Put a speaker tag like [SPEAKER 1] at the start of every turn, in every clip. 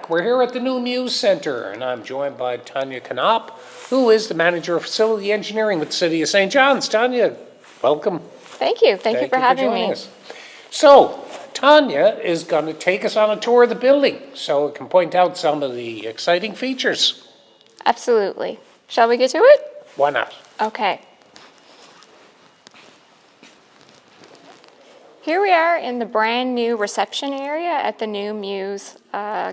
[SPEAKER 1] back. We're here at the new Mews Centre, and I'm joined by Tonya Knopp, who is the Manager of Facility Engineering with the City of St. John's. Tonya, welcome.
[SPEAKER 2] Thank you. Thank you for having me.
[SPEAKER 1] Us. So, Tonya is going to take us on a tour of the building so we can point out some of the exciting features.
[SPEAKER 2] Absolutely. Shall we get to it?
[SPEAKER 1] Why not?
[SPEAKER 2] Okay. Here we are in the brand new reception area at the new Mews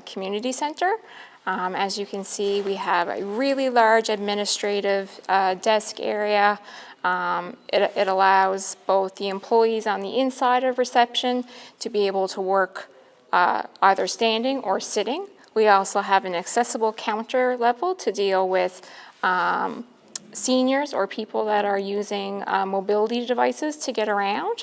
[SPEAKER 2] Community Centre. As you can see, we have a really large administrative desk area. It allows both the employees on the inside of reception to be able to work either standing or sitting. We also have an accessible counter level to deal with seniors or people that are using mobility devices to get around.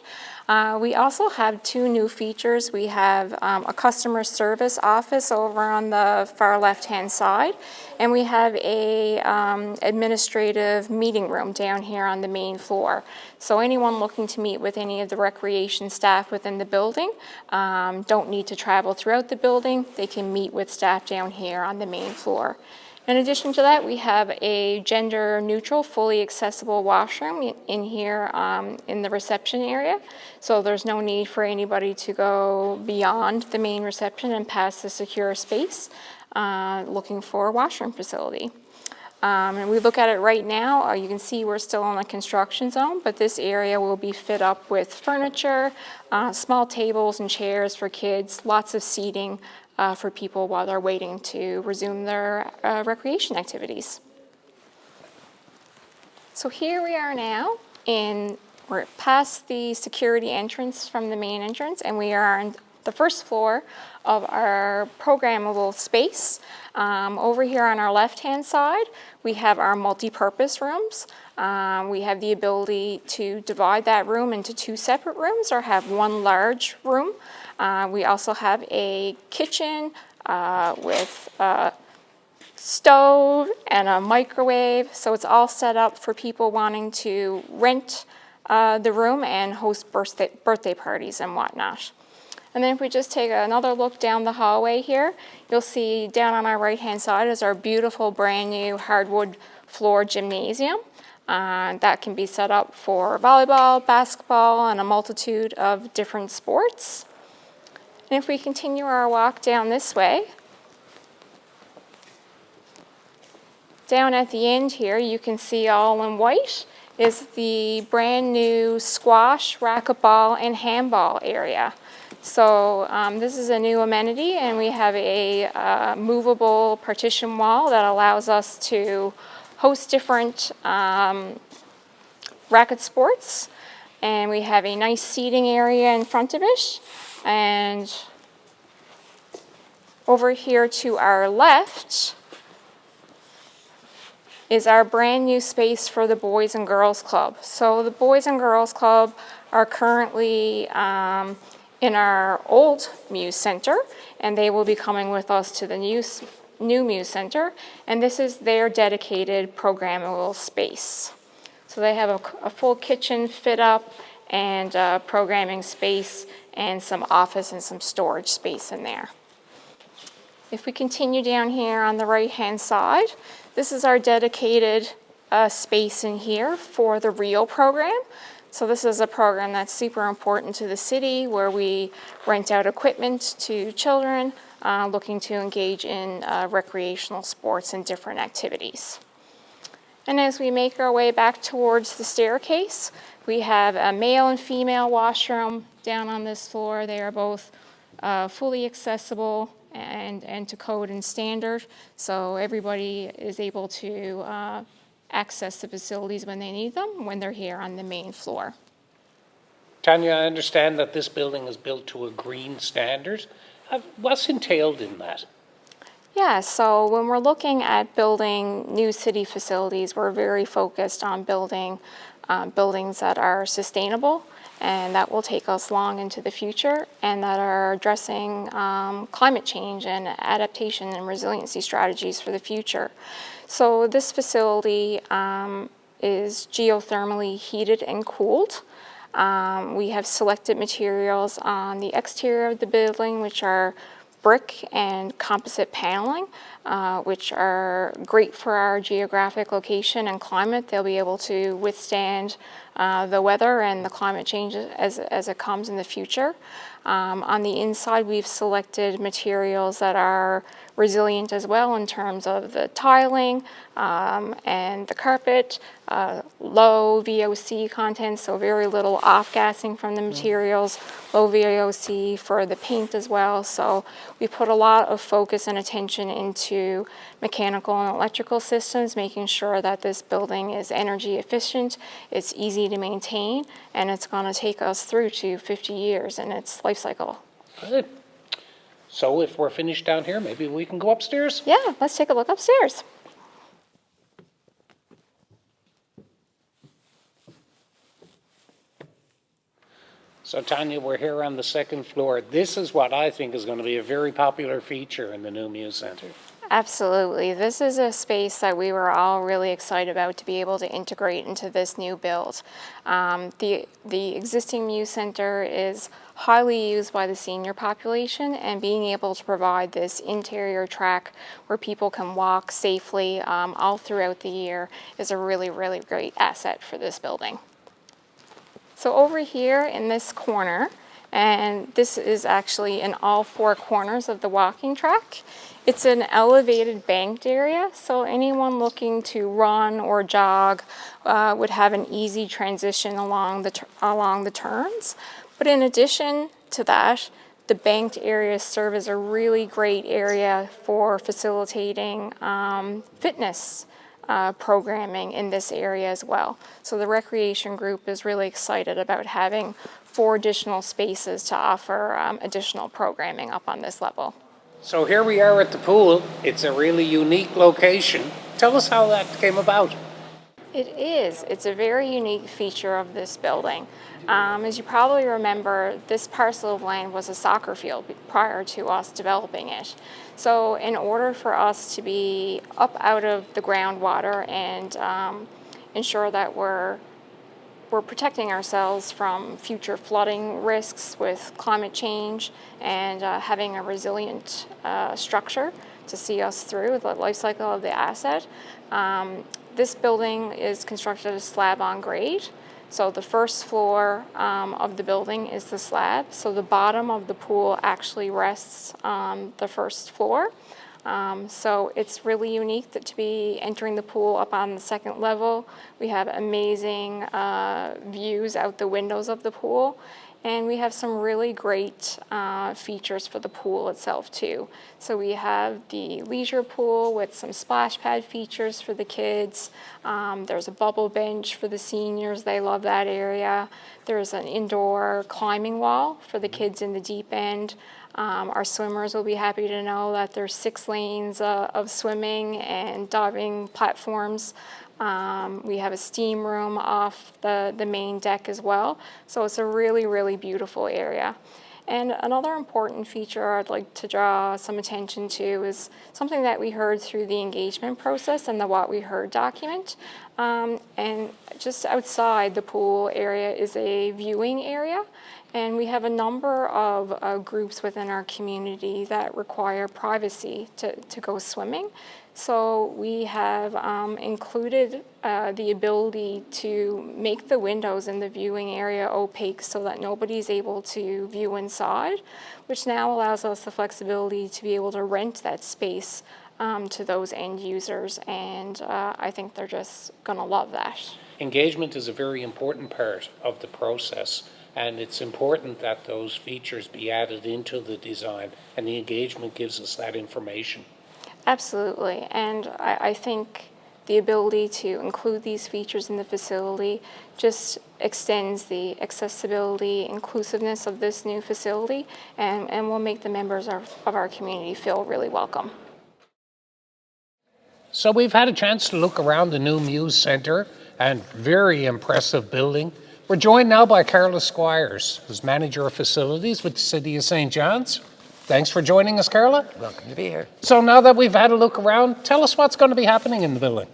[SPEAKER 2] We also have two new features. We have a customer service office over on the far left-hand side, and we have a administrative meeting room down here on the main floor. So anyone looking to meet with any of the recreation staff within the building don't need to travel throughout the building. They can meet with staff down here on the main floor. In addition to that, we have a gender-neutral, fully accessible washroom in here in the reception area. So there's no need for anybody to go beyond the main reception and past the secure space looking for a washroom facility. And we look at it right now, you can see we're still in a construction zone, but this area will be fit up with furniture, small tables and chairs for kids, lots of seating for people while they're waiting to resume their recreation activities. So here we are now, we're past the security entrance from the main entrance, and we are on the first floor of our programmable space. Over here on our left-hand side, we have our multi-purpose rooms. We have the ability to divide that room into two separate rooms or have one large room. We also have a kitchen with a stove and a microwave, so it's all set up for people wanting to rent the room and host birthday parties and whatnot. And then if we just take another look down the hallway here, you'll see down on our right-hand side is our beautiful brand new hardwood floor gymnasium. That can be set up for volleyball, basketball, and a multitude of different sports. And if we continue our walk down this way, down at the end here, you can see all in white is the brand new squash, racquetball, and handball area. So this is a new amenity, and we have a movable partition wall that allows us to host different racket sports. And we have a nice seating area in front of it. And over here to our left is our brand new space for the Boys and Girls Club. So the Boys and Girls Club are currently in our old Mews Centre, and they will be coming with us to the new Mews Centre, and this is their dedicated programmable space. So they have a full kitchen fit up and programming space and some office and some storage space in there. If we continue down here on the right-hand side, this is our dedicated space in here for the REAL program. So this is a program that's super important to the city where we rent out equipment to children looking to engage in recreational sports and different activities. And as we make our way back towards the staircase, we have a male and female washroom down on this floor. They are both fully accessible and to code and standard, so everybody is able to access the facilities when they need them when they're here on the main floor.
[SPEAKER 1] Tonya, I understand that this building is built to a green standard. What's entailed in that?
[SPEAKER 2] Yeah, so when we're looking at building new city facilities, we're very focused on building buildings that are sustainable and that will take us long into the future and that are addressing climate change and adaptation and resiliency strategies for the future. So this facility is geothermally heated and cooled. We have selected materials on the exterior of the building, which are brick and composite paneling, which are great for our geographic location and climate. They'll be able to withstand the weather and the climate change as it comes in the future. On the inside, we've selected materials that are resilient as well in terms of the tiling and the carpet, low VOC content, so very little off-gassing from the materials, low VOC for the paint as well. So we put a lot of focus and attention into mechanical and electrical systems, making sure that this building is energy efficient, it's easy to maintain, and it's going to take us through to 50 years in its life cycle.
[SPEAKER 1] Good. So if we're finished down here, maybe we can go upstairs?
[SPEAKER 2] Yeah, let's take a look upstairs.
[SPEAKER 1] So Tonya, we're here on the second floor. This is what I think is going to be a very popular feature in the new Mews Centre.
[SPEAKER 2] Absolutely. This is a space that we were all really excited about to be able to integrate into this new build. The existing Mews Centre is highly used by the senior population, and being able to provide this interior track where people can walk safely all throughout the year is a really, really great asset for this building. So over here in this corner, and this is actually in all four corners of the walking track, it's an elevated banked area, so anyone looking to run or jog would have an easy transition along the turns. But in addition to that, the banked areas serve as a really great area for facilitating fitness programming in this area as well. So the recreation group is really excited about having 4 additional spaces to offer additional programming up on this level.
[SPEAKER 1] So here we are at the pool. It's a really unique location. Tell us how that came about.
[SPEAKER 2] It is. It's a very unique feature of this building. As you probably remember, this parcel of land was a soccer field prior to us developing it. So in order for us to be up out of the groundwater and ensure that we're protecting ourselves from future flooding risks with climate change and having a resilient structure to see us through the life cycle of the asset. This building is constructed as slab on grade. So the first floor of the building is the slab. So the bottom of the pool actually rests on the first floor. So it's really unique to be entering the pool up on the second level. We have amazing views out the windows of the pool. And we have some really great features for the pool itself too. So we have the leisure pool with some splash pad features for the kids. There's a bubble bench for the seniors, they love that area. There's an indoor climbing wall for the kids in the deep end. Our swimmers will be happy to know that there's 6 lanes of swimming and diving platforms. We have a steam room off the main deck as well. So it's a really, really beautiful area. And another important feature I'd like to draw some attention to is something that we heard through the engagement process and the What We Heard document. And just outside the pool area is a viewing area. And we have a number of groups within our community that require privacy to go swimming. So we have included the ability to make the windows in the viewing area opaque so that nobody's able to view inside, which now allows us the flexibility to be able to rent that space to those end users. And I think they're just going to love that.
[SPEAKER 1] Engagement is a very important part of the process. And it's important that those features be added into the design, and the engagement gives us that information.
[SPEAKER 2] Absolutely, and I think the ability to include these features in the facility just extends the accessibility, inclusiveness of this new facility, and will make the members of our community feel really welcome.
[SPEAKER 1] So we've had a chance to look around the new Mews Centre, and very impressive building. We're joined now by Carla Squires, who's Manager of Facilities with the City of St. John's. Thanks for joining us, Carla.
[SPEAKER 3] Welcome to be here.
[SPEAKER 1] So now that we've had a look around, tell us what's going to be happening in the building.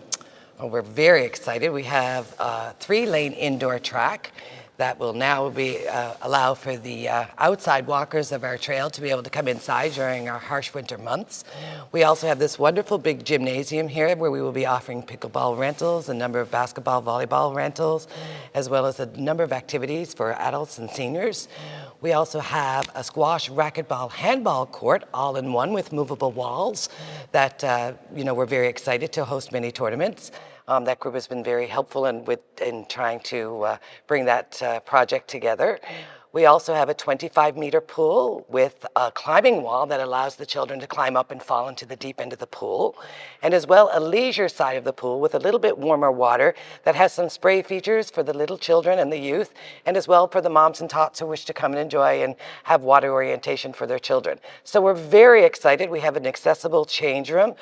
[SPEAKER 3] Well, we're very excited. We have a 3-lane indoor track that will now be allow for the outside walkers of our trail to be able to come inside during our harsh winter months. We also have this wonderful big gymnasium here where we will be offering pickleball rentals, a number of basketball, volleyball rentals, as well as a number of activities for adults and seniors. We also have a squash, racquetball, handball court, all in one with movable walls that, we're very excited to host many tournaments. That group has been very helpful in trying to bring that project together. We also have a 25-meter pool with a climbing wall that allows the children to climb up and fall into the deep end of the pool, and as well a leisure side of the pool with a little bit warmer water that has some spray features for the little children and the youth, and as well for the moms and tots who wish to come and enjoy and have water orientation for their children. So we're very excited. We have an accessible change room.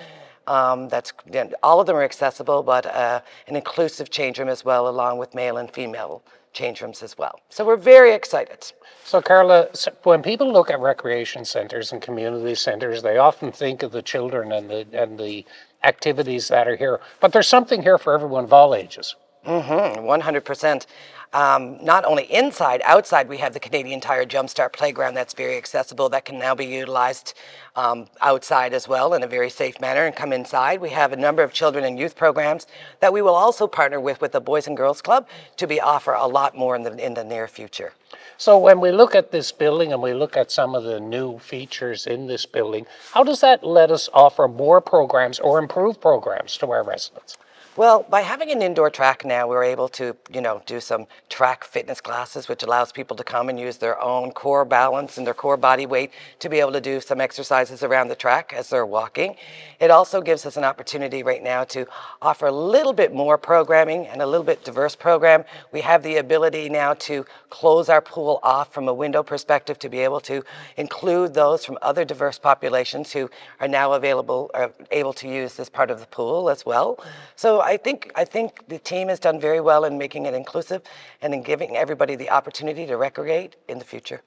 [SPEAKER 3] All of them are accessible, but an inclusive change room as well, along with male and female change rooms as well. So we're very excited.
[SPEAKER 1] So Carla, when people look at recreation centres and community centres, they often think of the children and the activities that are here. But there's something here for everyone of all ages.
[SPEAKER 3] 100%. Not only inside, outside we have the Canadian Tire Jumpstart Playground that's very accessible, that can now be utilized outside as well in a very safe manner and come inside. We have a number of children and youth programs that we will also partner with the Boys and Girls Club to be offer a lot more in the near future.
[SPEAKER 1] So when we look at this building and we look at some of the new features in this building, how does that let us offer more programs or improve programs to our residents?
[SPEAKER 3] Well, by having an indoor track now, we're able to, do some track fitness classes, which allows people to come and use their own core balance and their core body weight to be able to do some exercises around the track as they're walking. It also gives us an opportunity right now to offer a little bit more programming and a little bit diverse program. We have the ability now to close our pool off from a window perspective to be able to include those from other diverse populations who are now able to use this part of the pool as well. So I think the team has done very well in making it inclusive and in giving everybody the opportunity to recreate in the future.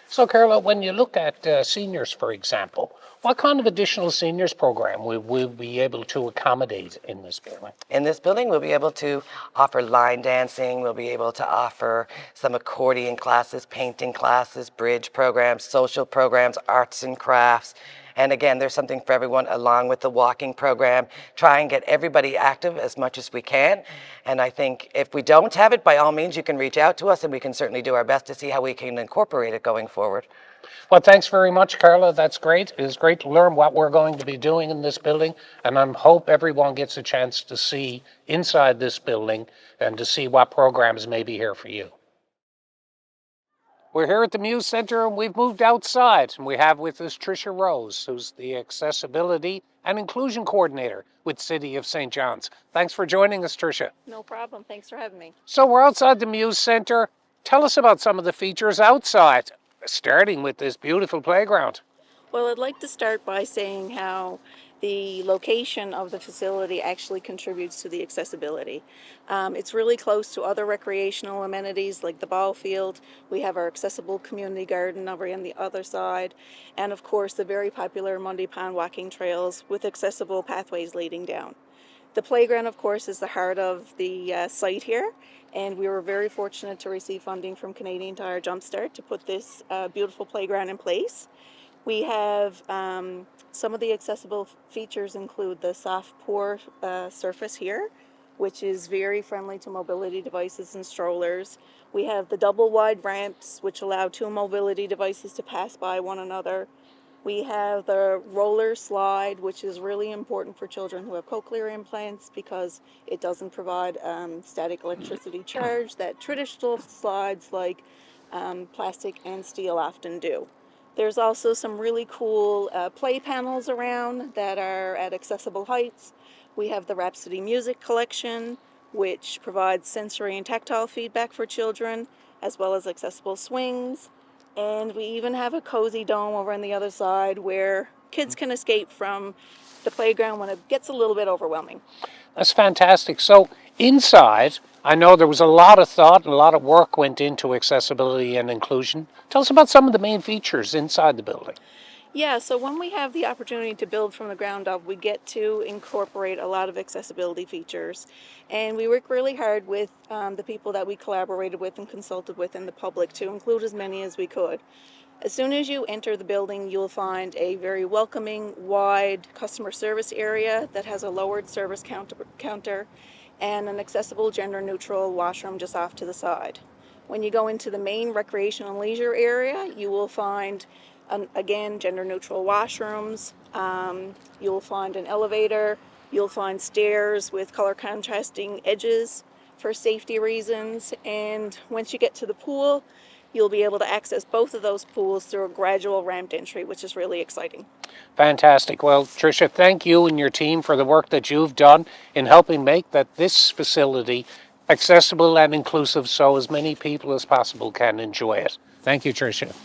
[SPEAKER 1] So Carla, when you look at seniors, for example, what kind of additional seniors program will we be able to accommodate in this building?
[SPEAKER 3] In this building, we'll be able to offer line dancing, we'll be able to offer some accordion classes, painting classes, bridge programs, social programs, arts and crafts. And again, there's something for everyone along with the walking program. Try and get everybody active as much as we can. And I think if we don't have it, by all means, you can reach out to us and we can certainly do our best to see how we can incorporate it going forward.
[SPEAKER 1] Well, thanks very much, Carla. That's great. It was great to learn what we're going to be doing in this building. And I hope everyone gets a chance to see inside this building and to see what programs may be here for you. We're here at the Mews Centre and we've moved outside, and we have with us Trisha Rose, who's the Accessibility and Inclusion Coordinator with City of St. John's. Thanks for joining us, Trisha.
[SPEAKER 4] No problem. Thanks for having me.
[SPEAKER 1] So we're outside the Mews Centre. Tell us about some of the features outside, starting with this beautiful playground.
[SPEAKER 4] Well, I'd like to start by saying how the location of the facility actually contributes to the accessibility. It's really close to other recreational amenities like the ball field. We have our accessible community garden over on the other side, and of course the very popular Mundy Pond walking trails with accessible pathways leading down. The playground, of course, is the heart of the site here, and we were very fortunate to receive funding from Canadian Tire Jumpstart to put this beautiful playground in place. We have some of the accessible features include the soft pour surface here, which is very friendly to mobility devices and strollers. We have the double wide ramps, which allow two mobility devices to pass by one another. We have the roller slide, which is really important for children who have cochlear implants because it doesn't provide static electricity charge that traditional slides like plastic and steel often do. There's also some really cool play panels around that are at accessible heights. We have the Rhapsody Music Collection, which provides sensory and tactile feedback for children, as well as accessible swings. And we even have a cozy dome over on the other side where kids can escape from the playground when it gets a little bit overwhelming.
[SPEAKER 1] That's fantastic. So inside, I know there was a lot of thought and a lot of work went into accessibility and inclusion. Tell us about some of the main features inside the building.
[SPEAKER 4] Yeah, so when we have the opportunity to build from the ground up, we get to incorporate a lot of accessibility features. And we work really hard with the people that we collaborated with and consulted with in the public to include as many as we could. As soon as you enter the building, you'll find a very welcoming, wide customer service area that has a lowered service counter and an accessible gender-neutral washroom just off to the side. When you go into the main recreation and leisure area, you will find, again, gender-neutral washrooms. You'll find an elevator. You'll find stairs with color contrasting edges for safety reasons. And once you get to the pool, you'll be able to access both of those pools through a gradual ramped entry, which is really exciting.
[SPEAKER 1] Fantastic. Well, Trisha, thank you and your team for the work that you've done in helping make this facility accessible and inclusive so as many people as possible can enjoy it. Thank you, Trisha.